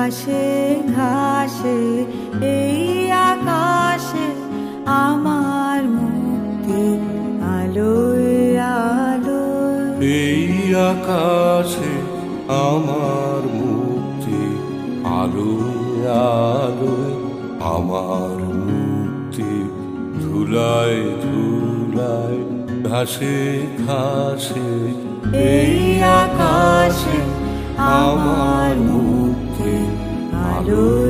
ঘাসে ঘাসে এই আকাশে আমার মুক্তি আলোয় আলোয়। এই আকাশে আমার মুক্তি আলোয় আলোয়, আমার মুক্তি ধুলায় ধুলায়, ঘাসে ঘাসে এই আকাশে আমার মুক্তি আলোয়